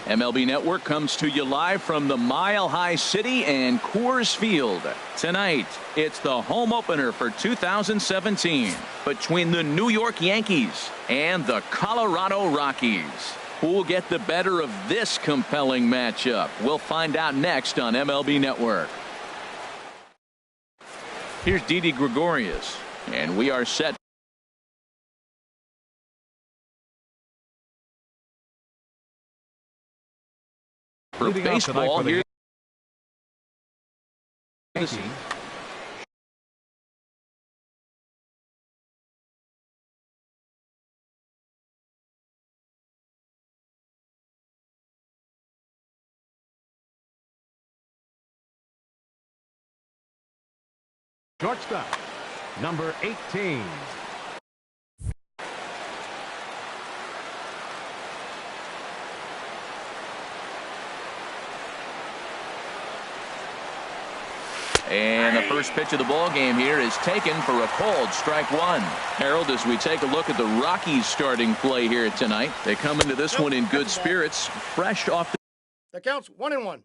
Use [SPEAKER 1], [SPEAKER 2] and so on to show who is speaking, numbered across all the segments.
[SPEAKER 1] MLB Network comes to you live from the Mile High City and Coors Field. Tonight, it's the home opener for 2017 between the New York Yankees and the Colorado Rockies. Who will get the better of this compelling matchup? We'll find out next on MLB Network. Here's Didi Gregorius, and we are set for baseball here.
[SPEAKER 2] Shortstop, number 18.
[SPEAKER 1] And the first pitch of the ball game here is taken for a called strike one. Harold, as we take a look at the Rockies starting play here tonight, they come into this one in good spirits, fresh off the...
[SPEAKER 3] That counts 1-1.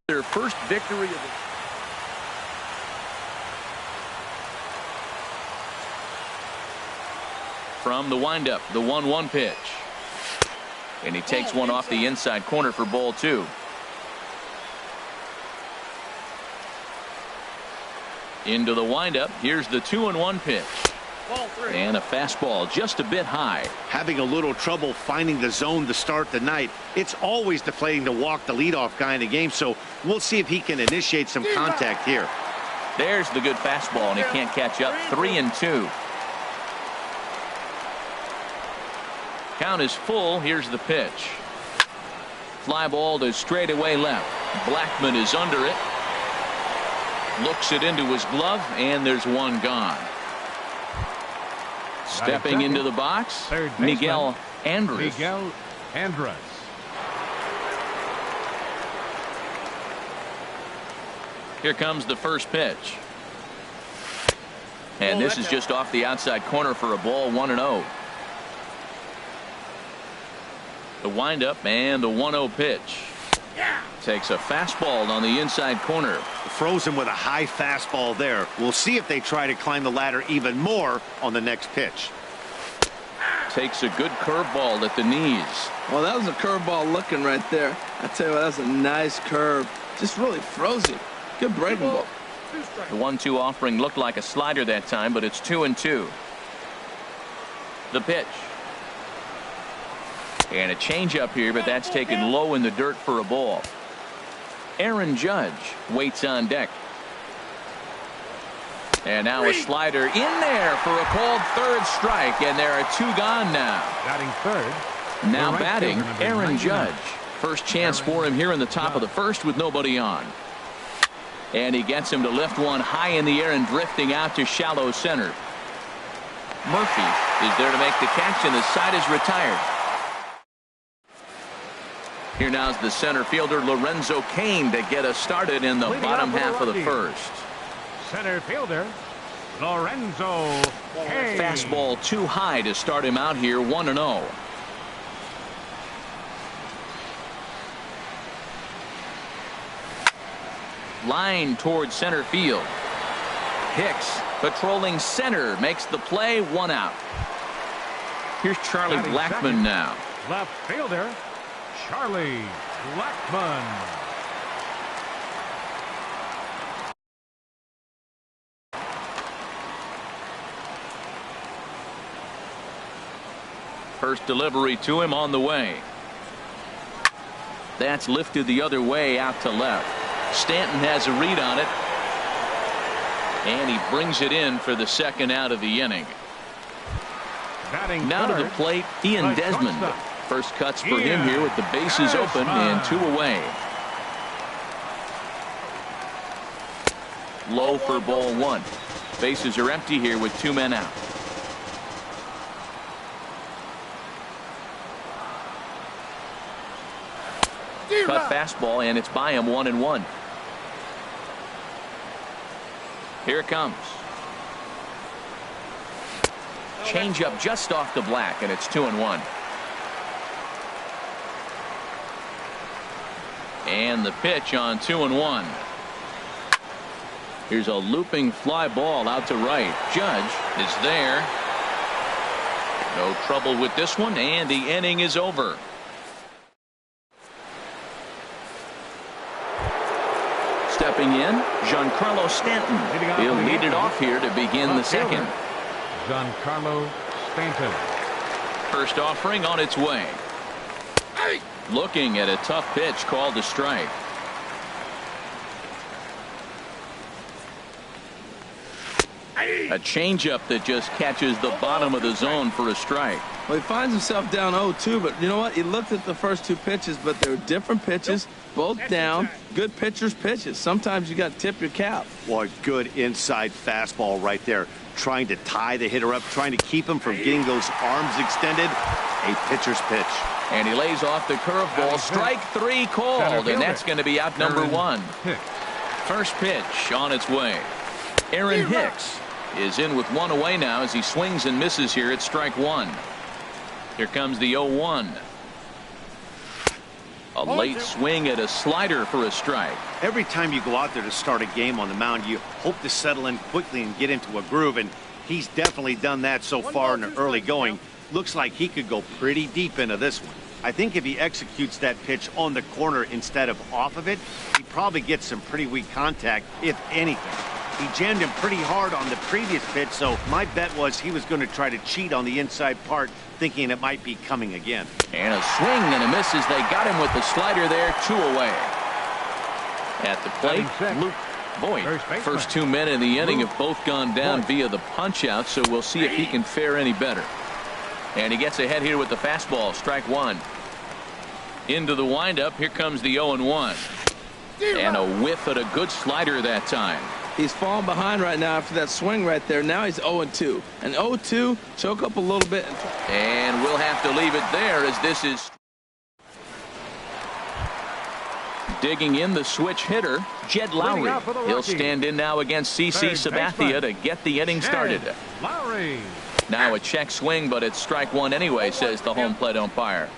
[SPEAKER 1] Their first victory of the... From the windup, the 1-1 pitch. And he takes one off the inside corner for ball two. Into the windup, here's the 2-1 pitch. And a fastball just a bit high.
[SPEAKER 4] Having a little trouble finding the zone to start the night. It's always deflating to walk the leadoff guy in the game, so we'll see if he can initiate some contact here.
[SPEAKER 1] There's the good fastball, and he can't catch up. 3-2. Count is full. Here's the pitch. Fly ball to straightaway left. Blackman is under it. Looks it into his glove, and there's one gone. Stepping into the box, Miguel Andres. Here comes the first pitch. And this is just off the outside corner for a ball, 1-0. The windup and the 1-0 pitch. Takes a fastball on the inside corner.
[SPEAKER 4] Frozen with a high fastball there. We'll see if they try to climb the ladder even more on the next pitch.
[SPEAKER 1] Takes a good curveball at the knees.
[SPEAKER 5] Well, that was a curveball looking right there. I tell you what, that's a nice curve. Just really frozen. Good breaking ball.
[SPEAKER 1] The 1-2 offering looked like a slider that time, but it's 2-2. The pitch. And a changeup here, but that's taken low in the dirt for a ball. Aaron Judge waits on deck. And now a slider in there for a called third strike, and there are two gone now.
[SPEAKER 2] Batting third.
[SPEAKER 1] Now batting, Aaron Judge. First chance for him here in the top of the first with nobody on. And he gets him to lift one high in the air and drifting out to shallow center. Murphy is there to make the catch, and the side is retired. Here now's the center fielder Lorenzo Cain to get us started in the
[SPEAKER 2] Leading
[SPEAKER 1] bottom
[SPEAKER 2] off with a
[SPEAKER 1] half of the
[SPEAKER 2] rookie.
[SPEAKER 1] first.
[SPEAKER 2] Center fielder, Lorenzo Cain.
[SPEAKER 1] Fastball too high to start him out here, 1-0. Line towards center field. Hicks patrolling center makes the play, 1 out. Here's Charlie
[SPEAKER 2] Batting
[SPEAKER 1] Blackmon
[SPEAKER 2] second.
[SPEAKER 1] now.
[SPEAKER 2] Left fielder, Charlie Blackmon.
[SPEAKER 1] First delivery to him on the way. That's lifted the other way out to left. Stanton has a read on it. And he brings it in for the second out of the inning.
[SPEAKER 2] Batting
[SPEAKER 1] Now to the
[SPEAKER 2] third,
[SPEAKER 1] plate, Ian
[SPEAKER 2] the
[SPEAKER 1] Desmond.
[SPEAKER 2] shortstop.
[SPEAKER 1] First cuts for him here with the bases open and 2 away. Low for ball 1. Bases are empty here with 2 men out. Cut fastball, and it's by him, 1-1. Here it comes. Change-up just off the black, and it's 2-1. And the pitch on 2-1. Here's a looping fly ball out to right. Judge is there. No trouble with this one, and the inning is over. Stepping in, Giancarlo Stanton. He'll lead it off here to begin the second.
[SPEAKER 2] Giancarlo Stanton.
[SPEAKER 1] First offering on its way. Looking at a tough pitch called a strike. A changeup that just catches the bottom of the zone for a strike.
[SPEAKER 5] Well, he finds himself down 0-2, but you know what? He looked at the first 2 pitches, but they were different pitches, both down. Good pitchers' pitches. Sometimes you got to tip your cap.
[SPEAKER 4] Well, a good inside fastball right there. Trying to tie the hitter up, trying to keep him from getting those arms extended. A pitcher's pitch.
[SPEAKER 1] And he lays off the curveball. Strike 3 called, and that's going to be out number 1. First pitch on its way. Aaron Hicks is in with 1 away now as he swings and misses here at strike 1. Here comes the 0-1. A late swing at a slider for a strike.
[SPEAKER 4] Every time you go out there to start a game on the mound, you hope to settle in quickly and get into a groove, and he's definitely done that so far in the early going. Looks like he could go pretty deep into this one. I think if he executes that pitch on the corner instead of off of it, he probably gets some pretty weak contact, if anything. He jammed him pretty hard on the previous pitch, so my bet was he was going to try to cheat on the inside part, thinking it might be coming again.
[SPEAKER 1] And a swing and a miss as they got him with the slider there, 2 away. At the plate, Luke Voigt. First 2 men in the inning have both gone down via the punch out, so we'll see if he can fare any better. And he gets ahead here with the fastball, strike 1. Into the windup, here comes the 0-1. And a whiff at a good slider that time.
[SPEAKER 5] He's falling behind right now after that swing right there. Now he's 0-2. And 0-2, choke up a little bit.
[SPEAKER 1] And we'll have to leave it there as this is digging in the switch hitter, Jed Lowry. He'll stand in now against CC Sabathia to get the inning started.
[SPEAKER 2] Lowry.
[SPEAKER 1] Now a check swing, but it's strike 1 anyway, says the home plate umpire.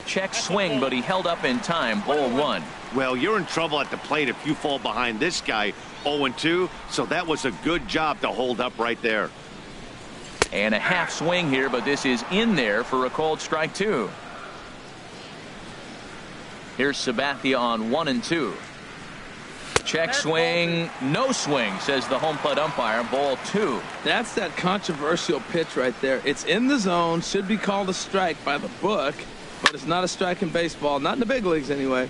[SPEAKER 1] Check swing, but he held up in time. Ball 1.
[SPEAKER 4] Well, you're in trouble at the plate if you fall behind this guy 0-2, so that was a good job to hold up right there.
[SPEAKER 1] And a half swing here, but this is in there for a called strike 2. Here's Sabathia on 1-2. Check swing, no swing, says the home plate umpire. Ball 2.
[SPEAKER 5] That's that controversial pitch right there. It's in the zone, should be called a strike by the book, but it's not a strike in baseball, not in the big leagues anyway.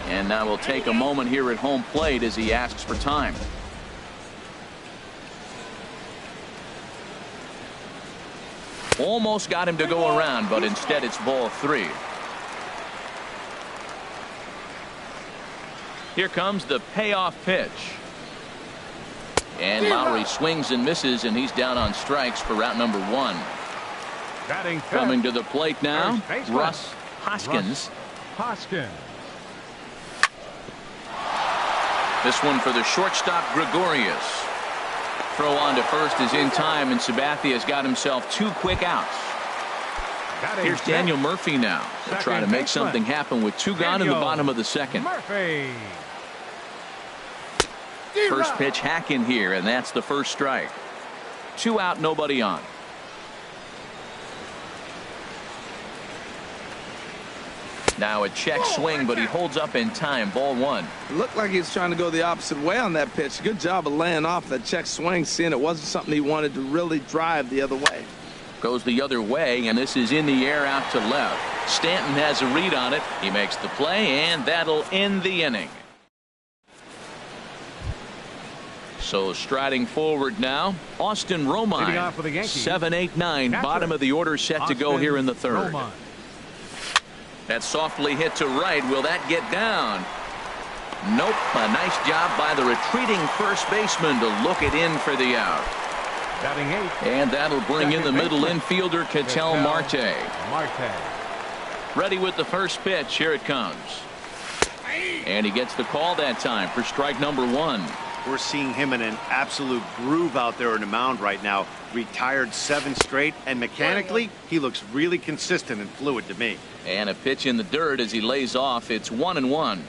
[SPEAKER 1] And now we'll take a moment here at home plate as he asks for time. Almost got him to go around, but instead it's ball 3. Here comes the payoff pitch. And Lowry swings and misses, and he's down on strikes for route number 1.
[SPEAKER 2] Batting fifth,
[SPEAKER 1] Coming to the plate now,
[SPEAKER 2] first baseman,
[SPEAKER 1] Russ Hoskins.
[SPEAKER 2] Hoskins.
[SPEAKER 1] This one for the shortstop, Gregorius. Throw on to first is in time, and Sabathia's got himself 2 quick outs.
[SPEAKER 2] Batting
[SPEAKER 1] Here's
[SPEAKER 2] sixth,
[SPEAKER 1] Daniel Murphy now. They'll try to make
[SPEAKER 2] baseman,
[SPEAKER 1] something happen with 2 gone in the
[SPEAKER 2] Daniel
[SPEAKER 1] bottom of the second.
[SPEAKER 2] Murphy.
[SPEAKER 1] First pitch hack in here, and that's the first strike. 2 out, nobody on. Now a check swing, but he holds up in time. Ball 1.
[SPEAKER 5] It looked like he was trying to go the opposite way on that pitch. Good job of laying off that check swing, seeing it wasn't something he wanted to really drive the other way.
[SPEAKER 1] Goes the other way, and this is in the air out to left. Stanton has a read on it. He makes the play, and that'll end the inning. So striding forward now, Austin
[SPEAKER 2] Leading
[SPEAKER 1] Romine.
[SPEAKER 2] off for the Yankees.
[SPEAKER 1] 7-8-9,
[SPEAKER 2] Catcher,
[SPEAKER 1] bottom of the order, set to go
[SPEAKER 2] Austin
[SPEAKER 1] here in the third.
[SPEAKER 2] Romine.
[SPEAKER 1] That softly hit to right. Will that get down? Nope. A nice job by the retreating first baseman to look it in for the out.
[SPEAKER 2] Batting 8th,
[SPEAKER 1] And that'll bring in the middle infielder, Ketel Marte.
[SPEAKER 2] Marte.
[SPEAKER 1] Ready with the first pitch. Here it comes. And he gets the call that time for strike number 1.
[SPEAKER 4] We're seeing him in an absolute groove out there on the mound right now. Retired 7 straight, and mechanically, he looks really consistent and fluid to me.
[SPEAKER 1] And a pitch in the dirt as he lays off. It's 1-1.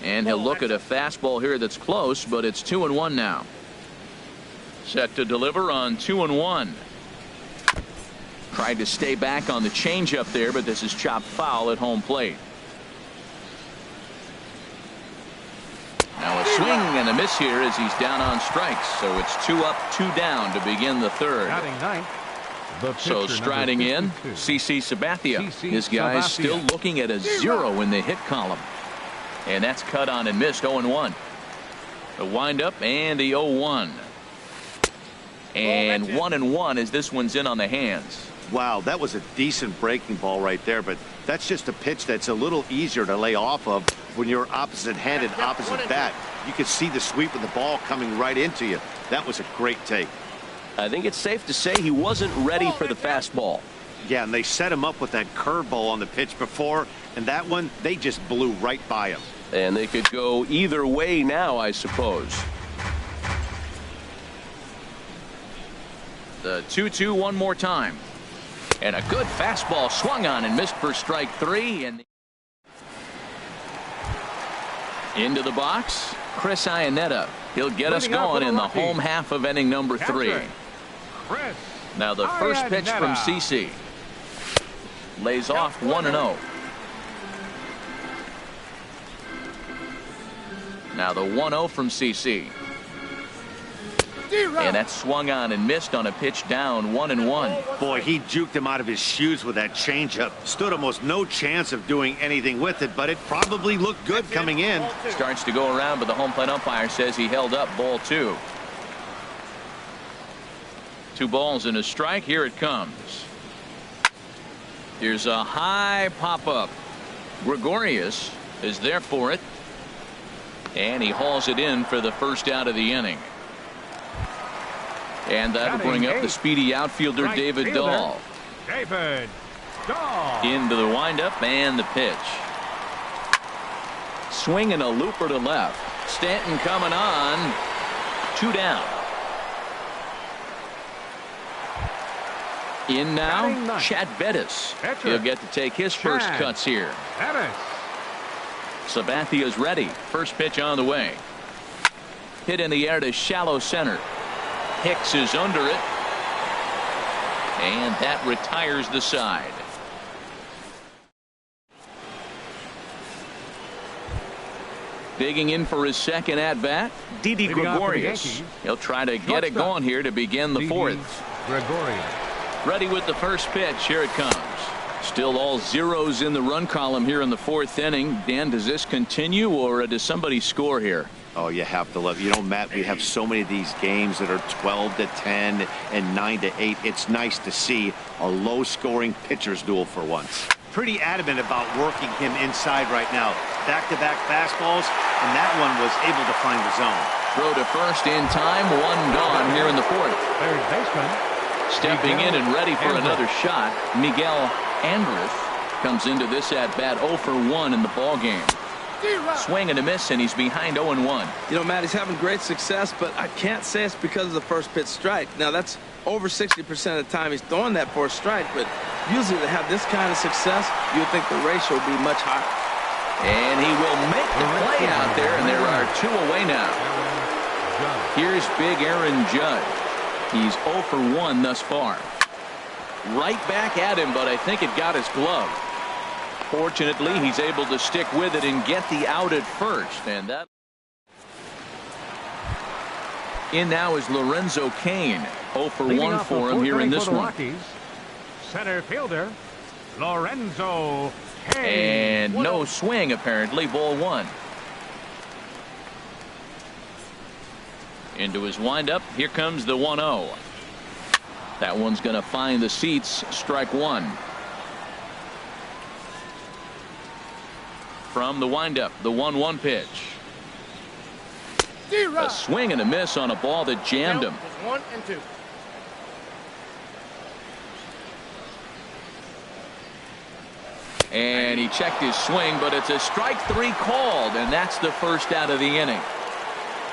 [SPEAKER 1] And he'll look at a fastball here that's close, but it's 2-1 now. Set to deliver on 2-1. Tried to stay back on the changeup there, but this is chopped foul at home plate. Now a swing and a miss here as he's down on strikes. So it's 2 up, 2 down to begin the third.
[SPEAKER 2] Batting 9th, the
[SPEAKER 1] So
[SPEAKER 2] pitcher,
[SPEAKER 1] striding in,
[SPEAKER 2] number 52.
[SPEAKER 1] CC Sabathia.
[SPEAKER 2] CC
[SPEAKER 1] His guy's
[SPEAKER 2] Sabathia.
[SPEAKER 1] still looking at a 0 in the hit column. And that's cut on and missed. 0-1. The windup and the 0-1. And 1-1 as this one's in on the hands.
[SPEAKER 4] Wow, that was a decent breaking ball right there, but that's just a pitch that's a little easier to lay off of when you're opposite-handed, opposite bat. You could see the sweep of the ball coming right into you. That was a great take.
[SPEAKER 1] I think it's safe to say he wasn't ready for the fastball.
[SPEAKER 4] Yeah, and they set him up with that curveball on the pitch before, and that one, they just blew right by him.
[SPEAKER 1] And they could go either way now, I suppose. The 2-2 one more time. And a good fastball swung on and missed for strike 3. And into the box, Chris Iannetta. He'll get us going in the home half of inning number 3.
[SPEAKER 2] Chris
[SPEAKER 1] Now the first pitch from
[SPEAKER 2] Iannetta.
[SPEAKER 1] CC. Lays off 1-0. Now the 1-0 from CC. And that swung on and missed on a pitch down. 1-1.
[SPEAKER 4] Boy, he juked him out of his shoes with that changeup. Stood almost no chance of doing anything with it, but it probably looked good coming in.
[SPEAKER 1] Starts to go around, but the home plate umpire says he held up. Ball 2. 2 balls and a strike. Here it comes. Here's a high pop-up. Gregorius is there for it. And he hauls it in for the first out of the inning. And that'll bring up the speedy outfielder,
[SPEAKER 2] Right
[SPEAKER 1] David
[SPEAKER 2] fielder,
[SPEAKER 1] Dahl.
[SPEAKER 2] David Dahl.
[SPEAKER 1] Into the windup and the pitch. Swinging a looper to left. Stanton coming on. 2 down. In now,
[SPEAKER 2] Batting ninth.
[SPEAKER 1] Chad Bettis.
[SPEAKER 2] Catcher.
[SPEAKER 1] He'll get to take his first
[SPEAKER 2] Chad.
[SPEAKER 1] cuts here.
[SPEAKER 2] Bettis.
[SPEAKER 1] Sabathia's ready. First pitch on the way. Hit in the air to shallow center. Hicks is under it. And that retires the side. Digging in for his second at-bat, Didi
[SPEAKER 2] Leading off for the
[SPEAKER 1] Gregorius.
[SPEAKER 2] Yankees,
[SPEAKER 1] He'll try to get it
[SPEAKER 2] shortstop,
[SPEAKER 1] going here to begin the
[SPEAKER 2] Didi
[SPEAKER 1] fourth.
[SPEAKER 2] Gregorius.
[SPEAKER 1] Ready with the first pitch. Here it comes. Still all zeros in the run column here in the 4th inning. Dan, does this continue, or does somebody score here?
[SPEAKER 4] Oh, you have to love. You know, Matt, we have so many of these games that are 12-10 and 9-8. It's nice to see a low-scoring pitcher's duel for once. Pretty adamant about working him inside right now. Back-to-back fastballs, and that one was able to find the zone.
[SPEAKER 1] throw to first in time. One gone here in the fourth.
[SPEAKER 2] Third baseman.
[SPEAKER 1] Stepping in and ready for another shot, Miguel Andrus comes into this at-bat 0 for 1 in the ball game. Swing and a miss, and he's behind 0-1.
[SPEAKER 5] You know, Matt, he's having great success, but I can't say it's because of the first pitch strike. Now, that's over 60% of the time he's throwing that for a strike, but usually to have this kind of success, you would think the ratio would be much higher.
[SPEAKER 1] And he will make the play out there, and there are 2 away now. Here's big Aaron Judge. He's 0 for 1 thus far. Right back at him, but I think it got his glove. Fortunately, he's able to stick with it and get the out at first. And that in now is Lorenzo Cain. 0 for 1 for him here in this one.
[SPEAKER 2] Center fielder Lorenzo Cain.
[SPEAKER 1] And no swing, apparently. Ball 1. Into his windup. Here comes the 1-0. That one's going to find the seats. Strike 1. From the windup, the 1-1 pitch. A swing and a miss on a ball that jammed him.
[SPEAKER 3] 1 and 2.
[SPEAKER 1] And he checked his swing, but it's a strike 3 called, and that's the first out of the inning.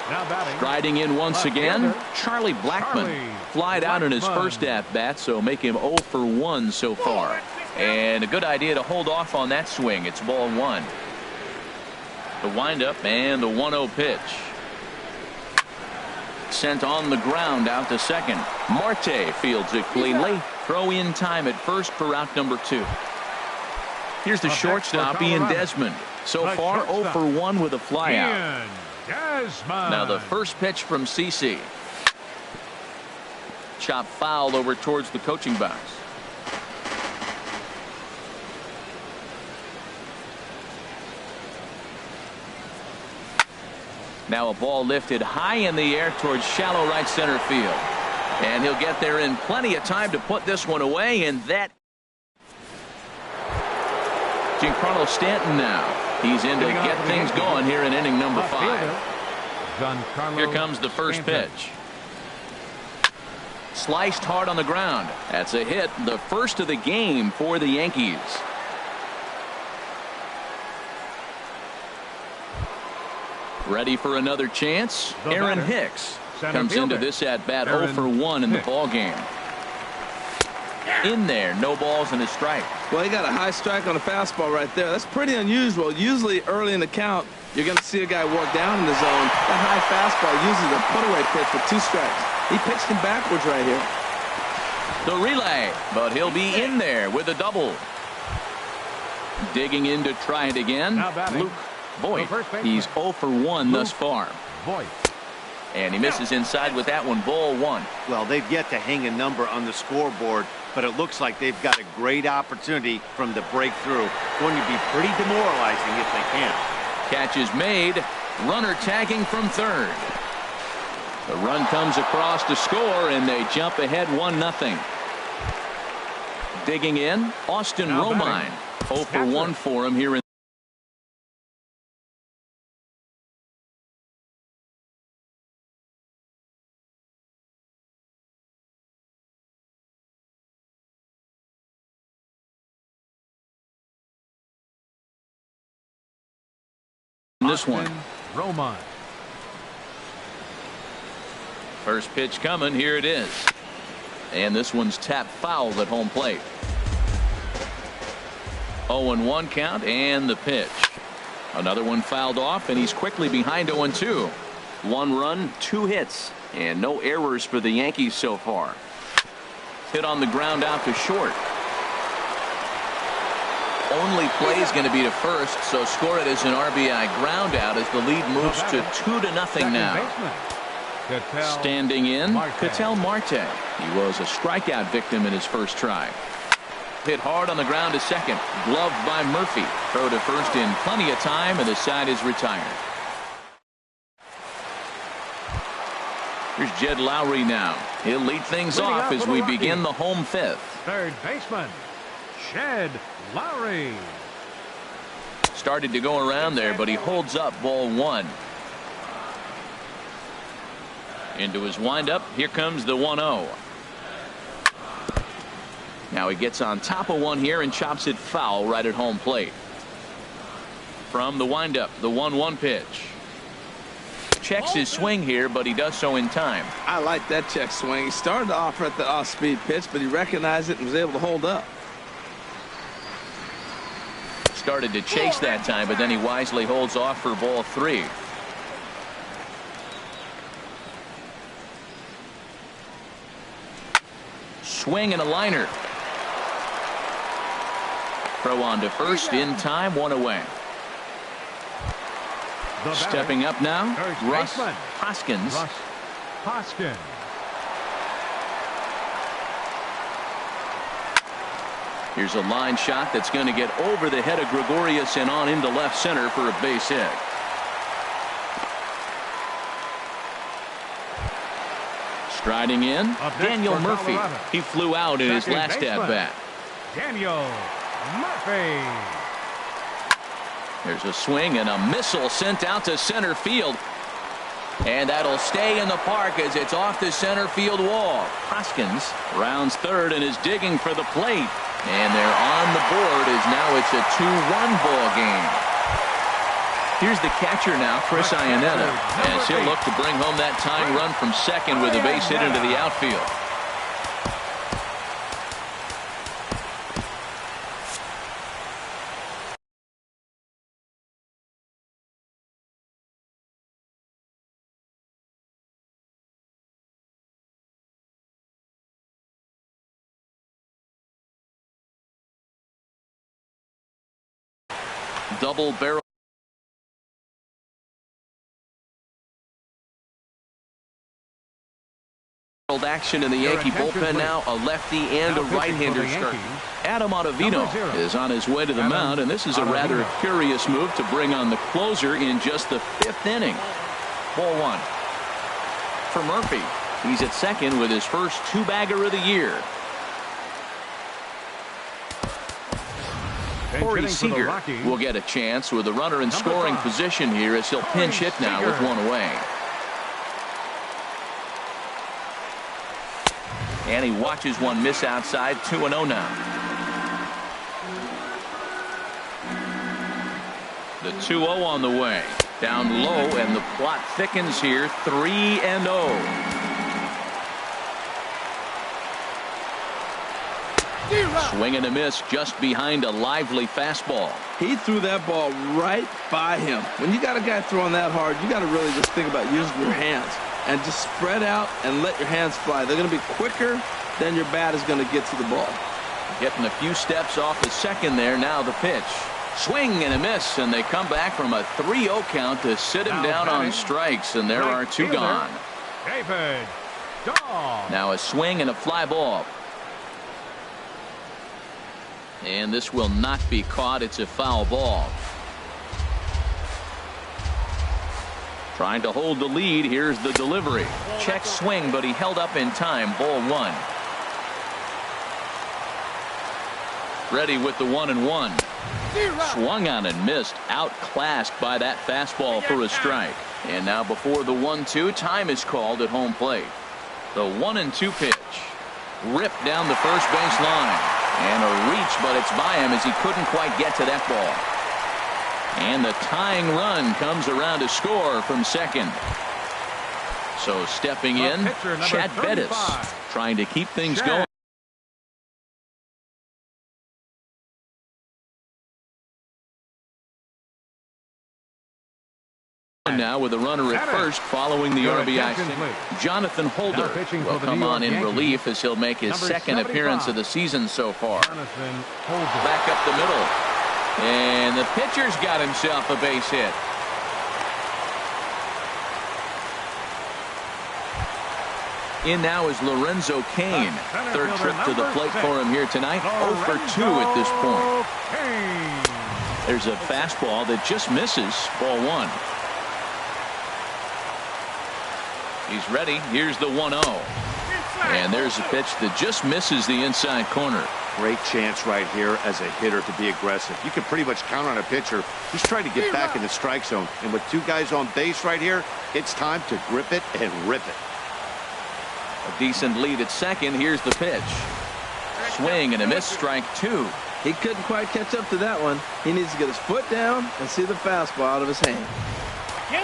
[SPEAKER 2] Now batting.
[SPEAKER 1] Striding in once again, Charlie Blackmon. Flied out in his first at-bat, so make him 0 for 1 so far. And a good idea to hold off on that swing. It's ball 1. The windup and the 1-0 pitch. Sent on the ground out to second. Marte fields it cleanly. Throw in time at first for out number 2. Here's the shortstop, Ian Desmond. So far 0 for 1 with a flyout. Now the first pitch from CC. Chop foul over towards the coaching box. Now a ball lifted high in the air towards shallow right center field. And he'll get there in plenty of time to put this one away, and that Giancarlo Stanton now. He's in to get things going here in inning number 5. Here comes the first pitch. Sliced hard on the ground. That's a hit, the first of the game for the Yankees. Ready for another chance. Aaron Hicks comes into this at bat 0 for 1 in the ball game. In there, no balls and a strike.
[SPEAKER 5] Well, he got a high strike on a fastball right there. That's pretty unusual. Usually early in the count, you're going to see a guy walk down in the zone. That high fastball usually the put-away pitch with 2 strikes. He pitched him backwards right here.
[SPEAKER 1] The relay, but he'll be in there with a double. Digging in to try it again. Luke Voit. He's 0 for 1 thus far. And he misses inside with that one. Ball 1.
[SPEAKER 4] Well, they've yet to hang a number on the scoreboard, but it looks like they've got a great opportunity from the breakthrough. Going to be pretty demoralizing if they can.
[SPEAKER 1] Catch is made. Runner tagging from third. The run comes across to score, and they jump ahead 1-0. Digging in, Austin Romine. 0 for 1 for him here in this one.
[SPEAKER 2] Romine.
[SPEAKER 1] First pitch coming. Here it is. And this one's tapped foul at home plate. 0-1 count and the pitch. Another one fouled off, and he's quickly behind 0-2. 1 run, 2 hits, and no errors for the Yankees so far. Hit on the ground out to short. Only play is going to be to first, so score it as an RBI ground out as the lead moves to 2-0 now. Standing in, Ketel Marte. He was a strikeout victim in his first try. Hit hard on the ground to second. Gloved by Murphy. Throw to first in plenty of time, and the side is retired. Here's Jed Lowry now. He'll lead things off as we begin the home 5th.
[SPEAKER 2] Third baseman, Jed Lowry.
[SPEAKER 1] Started to go around there, but he holds up ball 1. Into his windup. Here comes the 1-0. Now he gets on top of one here and chops it foul right at home plate. From the windup, the 1-1 pitch. Checks his swing here, but he does so in time.
[SPEAKER 5] I like that check swing. He started to offer at the off-speed pitch, but he recognized it and was able to hold up.
[SPEAKER 1] Started to chase that time, but then he wisely holds off for ball 3. Swing and a liner. Throw on to first in time, 1 away. Stepping up now, Russ Hoskins.
[SPEAKER 2] Russ Hoskins.
[SPEAKER 1] Here's a line shot that's going to get over the head of Gregorius and on into left center for a base hit. Striding in, Daniel Murphy. He flew out in his last at-bat.
[SPEAKER 2] Daniel Murphy.
[SPEAKER 1] There's a swing and a missile sent out to center field. And that'll stay in the park as it's off the center field wall. Hoskins rounds third and is digging for the plate. And they're on the board as now it's a 2-1 ball game. Here's the catcher now, Chris Iannetta, as he'll look to bring home that tying run from second with a base hit into the outfield. Double barrel action in the Yankee bullpen now. A lefty and a right-hander start. Adam Ottavino is on his way to the mound, and this is a rather curious move to bring on the closer in just the 5th inning. Ball 1 for Murphy. He's at second with his first 2-bagger of the year. Corey Seager will get a chance with a runner in scoring position here as he'll pinch hit now with 1 away. And he watches one miss outside. 2-0 now. The 2-0 on the way. Down low, and the plot thickens here. 3-0. Swing and a miss just behind a lively fastball.
[SPEAKER 5] He threw that ball right by him. When you got a guy throwing that hard, you got to really just think about using your hands and just spread out and let your hands fly. They're going to be quicker than your bat is going to get to the ball.
[SPEAKER 1] Getting a few steps off the second there. Now the pitch. Swing and a miss, and they come back from a 3-0 count to sit him down on strikes, and there are 2 gone.
[SPEAKER 2] David Dahl.
[SPEAKER 1] Now a swing and a fly ball. And this will not be caught. It's a foul ball. Trying to hold the lead. Here's the delivery. Check swing, but he held up in time. Ball 1. Ready with the 1-1. Swung on and missed. Outclassed by that fastball for a strike. And now before the 1-2, time is called at home plate. The 1-2 pitch. Ripped down the first base line. And a reach, but it's by him as he couldn't quite get to that ball. And the tying run comes around to score from second. So stepping in, Chad Bettis trying to keep things going. Now with a runner at first following the RBI single. Jonathan Holder will come on in relief as he'll make his second appearance of the season so far. Back up the middle. And the pitcher's got himself a base hit. In now is Lorenzo Cain. Third trip to the plate for him here tonight. 0 for 2 at this point. There's a fastball that just misses. Ball 1. He's ready. Here's the 1-0. And there's a pitch that just misses the inside corner.
[SPEAKER 4] Great chance right here as a hitter to be aggressive. You can pretty much count on a pitcher. He's trying to get back in the strike zone. And with 2 guys on base right here, it's time to grip it and rip it.
[SPEAKER 1] A decent lead at second. Here's the pitch. Swing and a miss, strike two.
[SPEAKER 5] He couldn't quite catch up to that one. He needs to get his foot down and see the fastball out of his hand.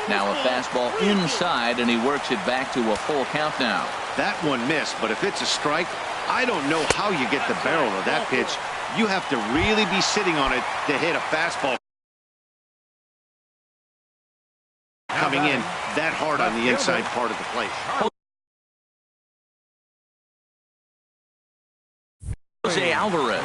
[SPEAKER 1] Now a fastball inside, and he works it back to a full count now.
[SPEAKER 4] That one missed, but if it's a strike, I don't know how you get the barrel of that pitch. You have to really be sitting on it to hit a fastball coming in that hard on the inside part of the plate.
[SPEAKER 1] Jose Alvarez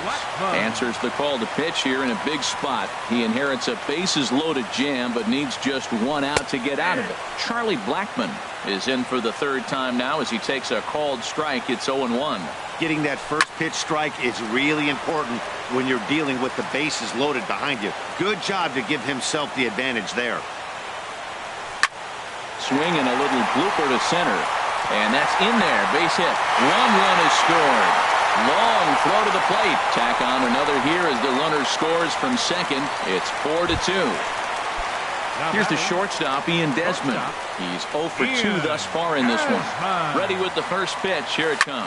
[SPEAKER 1] answers the call to pitch here in a big spot. He inherits a bases-loaded jam, but needs just one out to get out of it. Charlie Blackmon is in for the third time now as he takes a called strike. It's 0-1.
[SPEAKER 4] Getting that first pitch strike is really important when you're dealing with the bases loaded behind you. Good job to give himself the advantage there.
[SPEAKER 1] Swing and a little blooper to center. And that's in there. Base hit. One run is scored. Long throw to the plate. Tack on another here as the runner scores from second. It's 4-2. Here's the shortstop, Ian Desmond. He's 0 for 2 thus far in this one. Ready with the first pitch. Here it comes.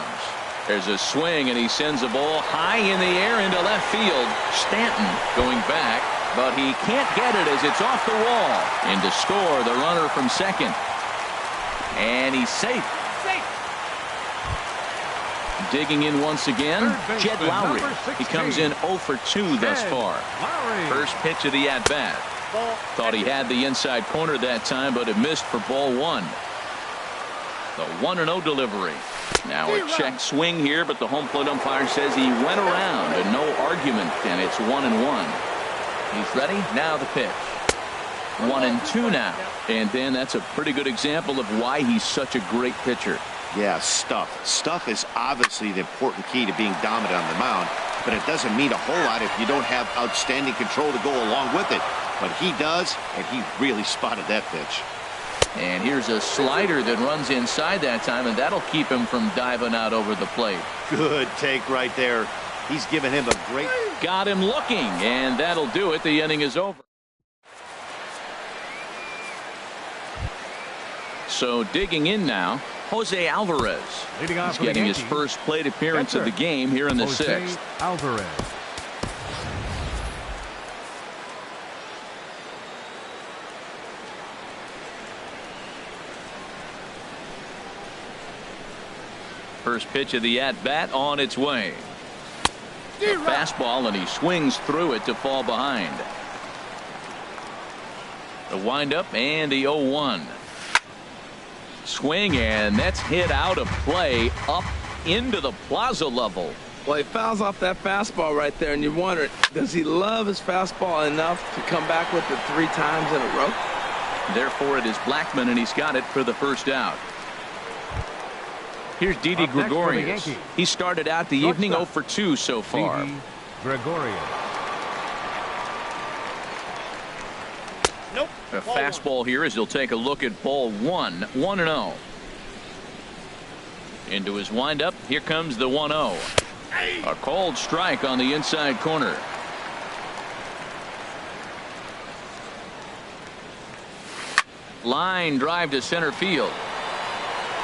[SPEAKER 1] There's a swing, and he sends a ball high in the air into left field. Stanton going back, but he can't get it as it's off the wall. And to score, the runner from second. And he's safe. Digging in once again, Jed Lowry. He comes in 0 for 2 thus far. First pitch of the at-bat. Thought he had the inside corner that time, but it missed for ball one. The 1-0 delivery. Now a check swing here, but the home plate umpire says he went around and no argument, and it's 1-1. He's ready. Now the pitch. 1-2 now. And then that's a pretty good example of why he's such a great pitcher.
[SPEAKER 4] Yeah, stuff. Stuff is obviously the important key to being dominant on the mound, but it doesn't mean a whole lot if you don't have outstanding control to go along with it. But he does, and he really spotted that pitch.
[SPEAKER 1] And here's a slider that runs inside that time, and that'll keep him from diving out over the plate.
[SPEAKER 4] Good take right there. He's given him a great...
[SPEAKER 1] Got him looking, and that'll do it. The inning is over. So digging in now, Jose Alvarez. He's getting his first plate appearance of the game here in the sixth.
[SPEAKER 2] Alvarez.
[SPEAKER 1] First pitch of the at-bat on its way. A fastball, and he swings through it to fall behind. The windup and the 0-1. Swing, and that's hit out of play up into the plaza level.
[SPEAKER 5] Well, he fouls off that fastball right there, and you wonder, does he love his fastball enough to come back with it 3 times in a row?
[SPEAKER 1] Therefore, it is Blackmon, and he's got it for the first out. Here's Didi Gregorius. He started out the evening 0 for 2 so far.
[SPEAKER 2] Didi Gregorius.
[SPEAKER 1] A fastball here as he'll take a look at ball 1. 1-0. Into his windup. Here comes the 1-0. A called strike on the inside corner. Line drive to center field.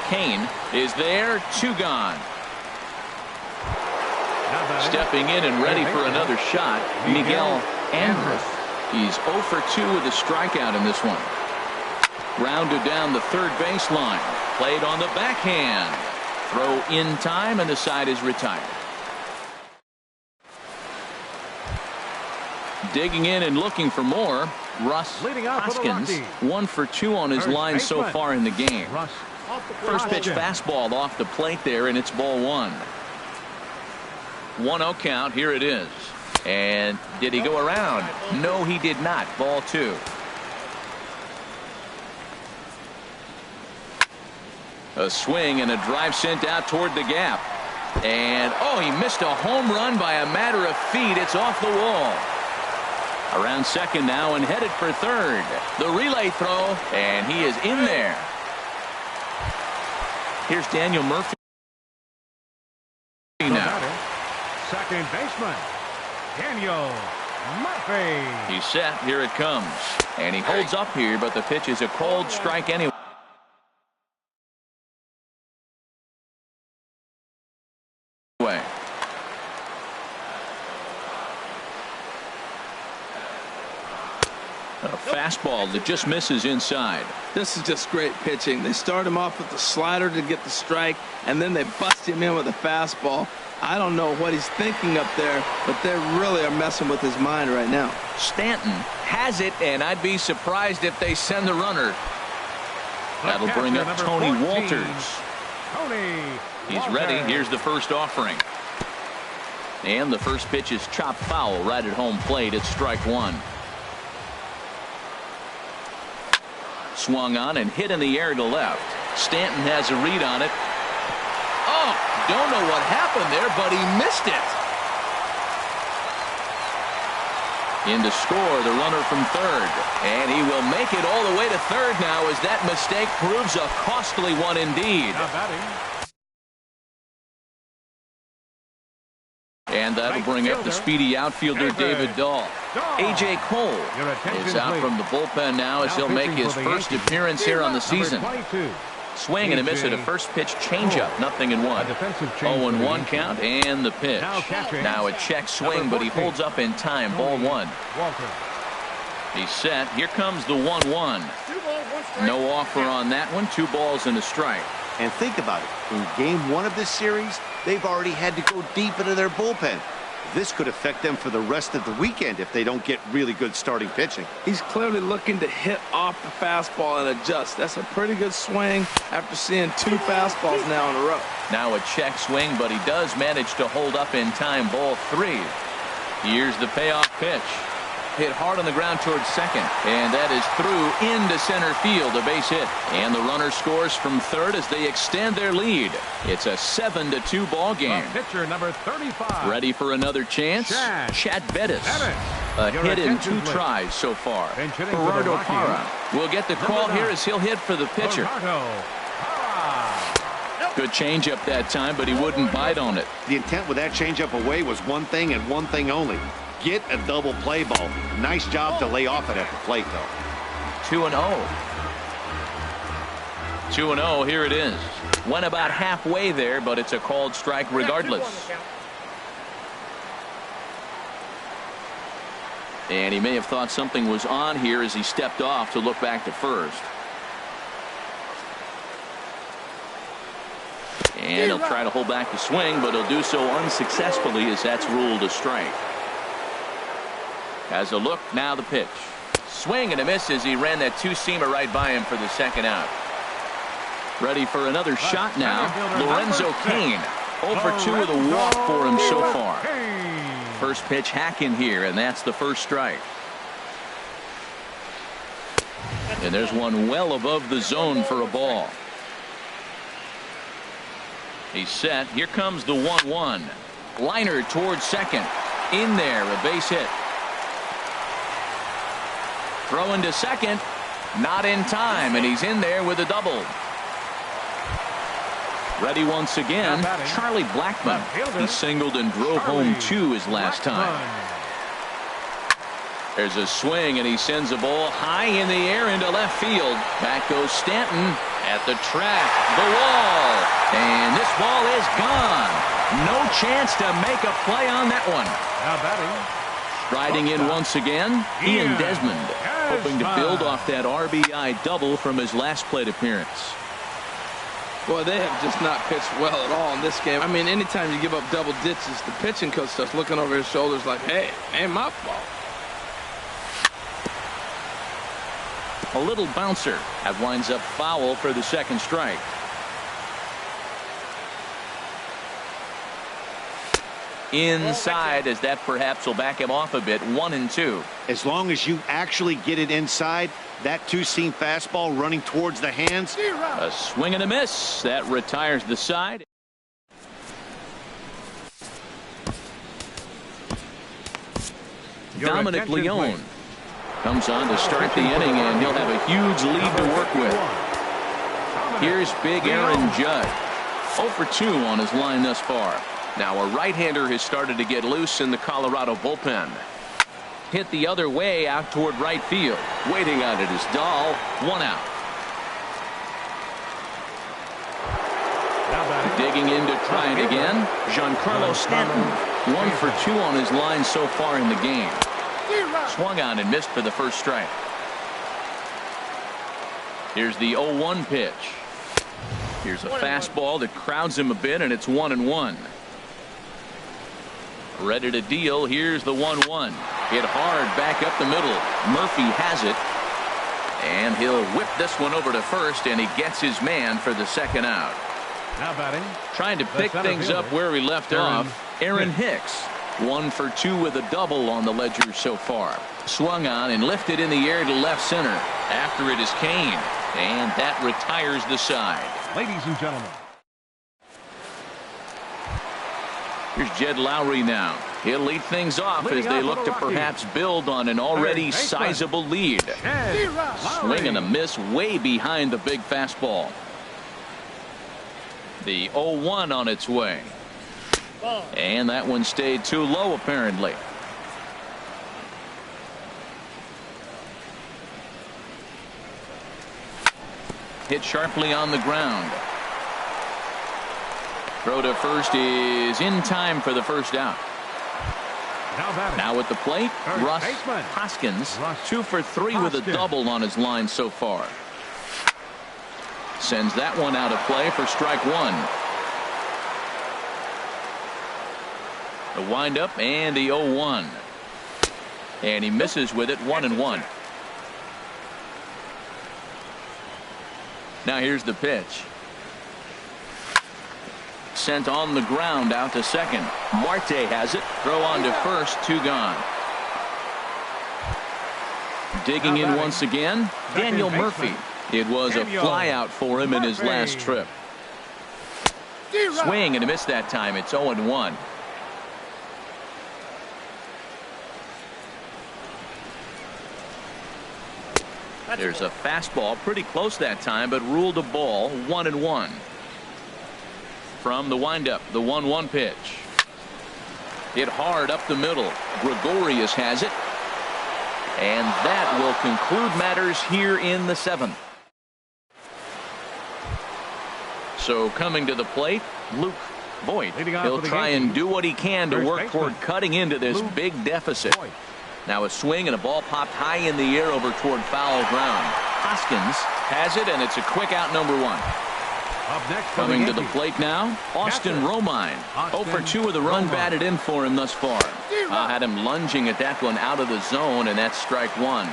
[SPEAKER 1] Kane is there. 2 gone. Stepping in and ready for another shot, Miguel Andrus. He's 0 for 2 with a strikeout in this one. Rounded down the third baseline. Played on the backhand. Throw in time, and the side is retired. Digging in and looking for more, Russ Hoskins. 1 for 2 on his line so far in the game. First pitch fastball off the plate there, and it's ball 1. 1-0 count. Here it is. And did he go around? No, he did not. Ball 2. A swing and a drive sent out toward the gap. And, oh, he missed a home run by a matter of feet. It's off the wall. Around second now and headed for third. The relay throw, and he is in there. Here's Daniel Murphy now.
[SPEAKER 2] Second baseman, Daniel Murphy.
[SPEAKER 1] He's set. Here it comes. And he holds up here, but the pitch is a called strike anyway. A fastball that just misses inside.
[SPEAKER 5] This is just great pitching. They start him off with the slider to get the strike, and then they bust him in with a fastball. I don't know what he's thinking up there, but they really are messing with his mind right now.
[SPEAKER 1] Stanton has it, and I'd be surprised if they send the runner. That'll bring up Tony
[SPEAKER 2] 14.
[SPEAKER 1] Walters. He's ready. Here's the first offering. And the first pitch is chopped foul right at home plate. It's strike one. Swung on and hit in the air to left. Stanton has a read on it. Oh, don't know what happened there, but he missed it. In to score, the runner from third. And he will make it all the way to third now as that mistake proves a costly one indeed. And that'll bring up the speedy outfielder David Dahl. A.J. Cole is out from the bullpen now as he'll make his first appearance here on the season. Swing and a miss at a first pitch changeup, 0-1. 0-1 count and the pitch. Now a check swing, but he holds up in time. Ball one. He's set. Here comes the 1-1. No offer on that one. 2 balls and a strike.
[SPEAKER 4] And think about it. In game 1 of this series, they've already had to go deep into their bullpen. This could affect them for the rest of the weekend if they don't get really good starting pitching.
[SPEAKER 5] He's clearly looking to hit off the fastball and adjust. That's a pretty good swing after seeing 2 fastballs now in a row.
[SPEAKER 1] Now a check swing, but he does manage to hold up in time. Ball 3. Here's the payoff pitch. Hit hard on the ground towards second, and that is through into center field, a base hit. And the runner scores from third as they extend their lead. It's a 7-2 ball game.
[SPEAKER 2] Pitcher number 35.
[SPEAKER 1] Ready for another chance? Chad Bettis. A hit in 2 tries so far. Gerardo Parra will get the call here as he'll hit for the pitcher. Good changeup that time, but he wouldn't bite on it.
[SPEAKER 4] The intent with that changeup away was one thing and one thing only. Get a double play ball. Nice job to lay off it at the plate, though.
[SPEAKER 1] 2-0. 2-0, here it is. Went about halfway there, but it's a called strike regardless. And he may have thought something was on here as he stepped off to look back to first. And he'll try to hold back the swing, but he'll do so unsuccessfully as that's ruled a strike. Has a look, now the pitch. Swing and a miss as he ran that 2-seamer right by him for the second out. Ready for another shot now. Lorenzo Cain. 0 for 2 with a walk for him so far. First pitch hacking here, and that's the first strike. And there's one well above the zone for a ball. He's set. Here comes the 1-1. Liner towards second. In there, a base hit. Throwing to second, not in time, and he's in there with a double. Ready once again, Charlie Blackmon. He singled and drove home 2 his last time. There's a swing, and he sends a ball high in the air into left field. Back goes Stanton at the track, the wall, and this ball is gone. No chance to make a play on that one.
[SPEAKER 2] Now batting.
[SPEAKER 1] Striding in once again, Ian Desmond, hoping to build off that RBI double from his last plate appearance.
[SPEAKER 5] Boy, they have just not pitched well at all in this game. I mean, anytime you give up double digits, the pitching coach starts looking over his shoulders like, hey, ain't my fault.
[SPEAKER 1] A little bouncer. That winds up foul for the second strike. Inside, as that perhaps will back him off a bit. 1-2.
[SPEAKER 4] As long as you actually get it inside, that 2-seam fastball running towards the hands.
[SPEAKER 1] A swing and a miss. That retires the side. Dominic Leone comes on to start the inning, and he'll have a huge lead to work with. Here's big Aaron Judge. 0 for 2 on his line thus far. Now a right-hander has started to get loose in the Colorado bullpen. Hit the other way out toward right field. Waiting on it is Dahl. 1 out. Digging in to try it again, Giancarlo Stanton. 1 for 2 on his line so far in the game. Swung on and missed for the first strike. Here's the 0-1 pitch. Here's a fastball that crowds him a bit, and it's 1-1. Ready to deal. Here's the 1-1. Hit hard back up the middle. Murphy has it. And he'll whip this one over to first, and he gets his man for the second out.
[SPEAKER 2] Now batting.
[SPEAKER 1] Trying to pick things up where we left off. Aaron Hicks. 1 for 2 with a double on the ledger so far. Swung on and lifted in the air to left center. After it is Kane. And that retires the side.
[SPEAKER 2] Ladies and gentlemen.
[SPEAKER 1] Here's Jed Lowry now. He'll lead things off as they look to perhaps build on an already sizable lead. Swing and a miss way behind the big fastball. The 0-1 on its way. And that one stayed too low apparently. Hit sharply on the ground. Throw to first is in time for the first out. Now at the plate, Russ Hoskins, 2 for 3 with a double on his line so far. Sends that one out of play for strike 1. The windup and the 0-1. And he misses with it, 1-1. Now here's the pitch. Sent on the ground out to second. Marte has it. Throw on to first. 2 gone. Digging in once again, Daniel Murphy. It was a fly out for him in his last trip. Swing and a miss that time. It's 0-1. There's a fastball pretty close that time, but ruled a ball. 1-1. From the windup, the 1-1 pitch. Hit hard up the middle. Gregorius has it. And that will conclude matters here in the 7th. So coming to the plate, Luke Voigt. He'll try and do what he can to work toward cutting into this big deficit. Now a swing and a ball popped high in the air over toward foul ground. Hoskins has it, and it's a quick out, number 1. Coming to the plate now, Austin Romine. 0 for 2 with a run batted in for him thus far. Had him lunging at that one out of the zone, and that's strike 1.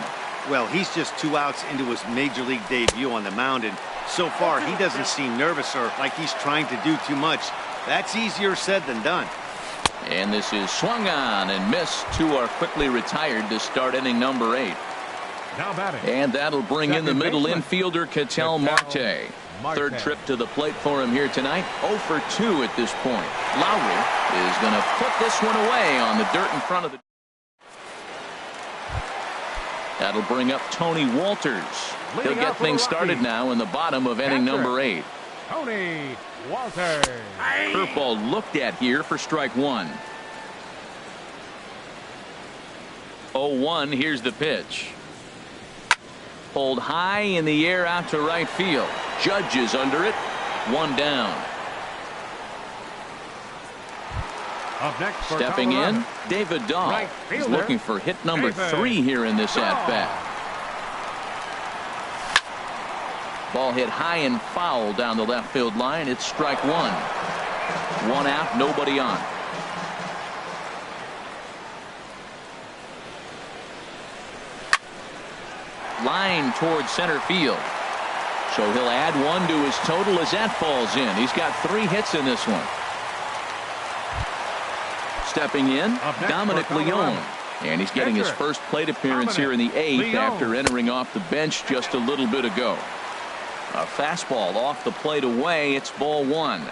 [SPEAKER 4] Well, he's just 2 outs into his major league debut on the mound, and so far he doesn't seem nervous or like he's trying to do too much. That's easier said than done.
[SPEAKER 1] And this is swung on and missed. 2 are quickly retired to start inning number 8. And that'll bring in the middle infielder, Ketel Marte. Third trip to the plate for him here tonight. 0 for 2 at this point. Lowry is going to put this one away on the dirt in front of the. That'll bring up Tony Walters. He'll get things started now in the bottom of inning number 8.
[SPEAKER 2] Tony Walters.
[SPEAKER 1] Curveball looked at here for strike 1. 0-1. Here's the pitch. Pulled high in the air out to right field. Judge is under it. 1 down. Stepping in, David Dahl. He's looking for hit number 3 here in this at-bat. Ball hit high and foul down the left field line. It's strike 1. 1 out, nobody on. Line towards center field. So he'll add 1 to his total as that falls in. He's got 3 hits in this one. Stepping in, Dominic Leone. And he's getting his first plate appearance here in the 8th after entering off the bench just a little bit ago. A fastball off the plate away. It's ball 1.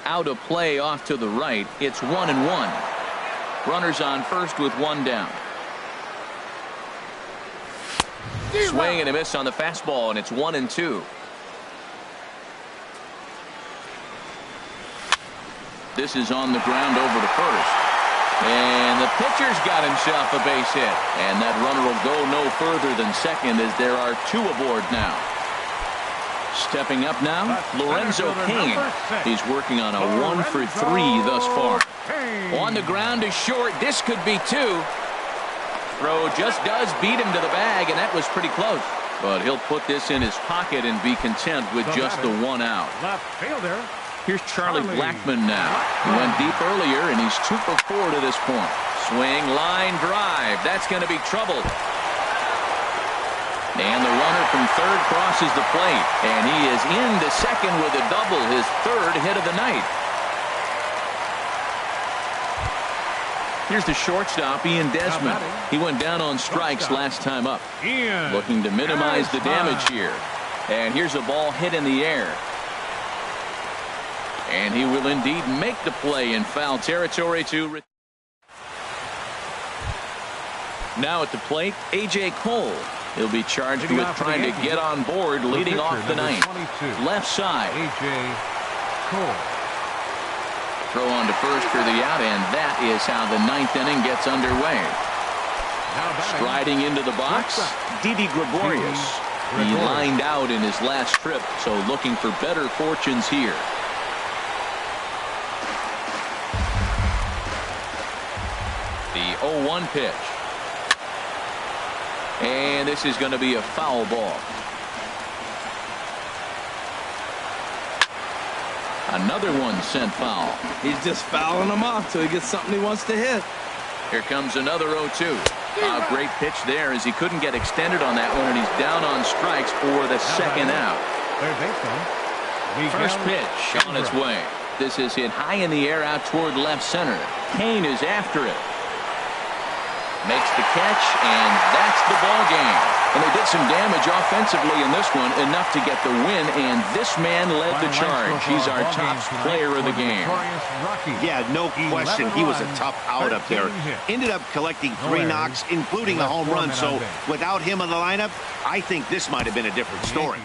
[SPEAKER 1] Out of play off to the right. It's 1-1. Runners on first with 1 down. Swing and a miss on the fastball, and it's 1-2. This is on the ground over to first. And the pitcher's got himself a base hit. And that runner will go no further than second as there are 2 aboard now. Stepping up now, Lorenzo Cain. He's working on a 1 for 3 thus far. On the ground to short. This could be 2. Throw just does beat him to the bag, and that was pretty close. But he'll put this in his pocket and be content with just the one out.
[SPEAKER 2] Left fielder.
[SPEAKER 1] Here's Charlie Blackmon now. He went deep earlier, and he's 2 for 4 to this point. Swing, line, drive. That's going to be trouble. And the runner from third crosses the plate. And he is into second with a double, his third hit of the night. Here's the shortstop, Ian Desmond. He went down on strikes last time up. Looking to minimize the damage here. And here's a ball hit in the air. And he will indeed make the play in foul territory to. Now at the plate, A.J. Cole. He'll be charged with trying to get on board, leading off the ninth. Left side.
[SPEAKER 2] A.J. Cole.
[SPEAKER 1] Throw on to first for the out, and that is how the ninth inning gets underway. Striding into the box, Didi Gregorius. He lined out in his last trip, so looking for better fortunes here. The 0-1 pitch. And this is going to be a foul ball. Another one sent foul.
[SPEAKER 5] He's just fouling them off till he gets something he wants to hit.
[SPEAKER 1] Here comes another 0-2. A great pitch there as he couldn't get extended on that one, and he's down on strikes for the second out. First pitch on its way. This is hit high in the air out toward left center. Kane is after it. Makes the catch, and that's the ball game. And they did some damage offensively in this one, enough to get the win, and this man led the charge. He's our top player of the game.
[SPEAKER 4] Yeah, no question. He was a tough out up there. Ended up collecting 3 knocks, including a home run. So without him in the lineup, I think this might have been a different story.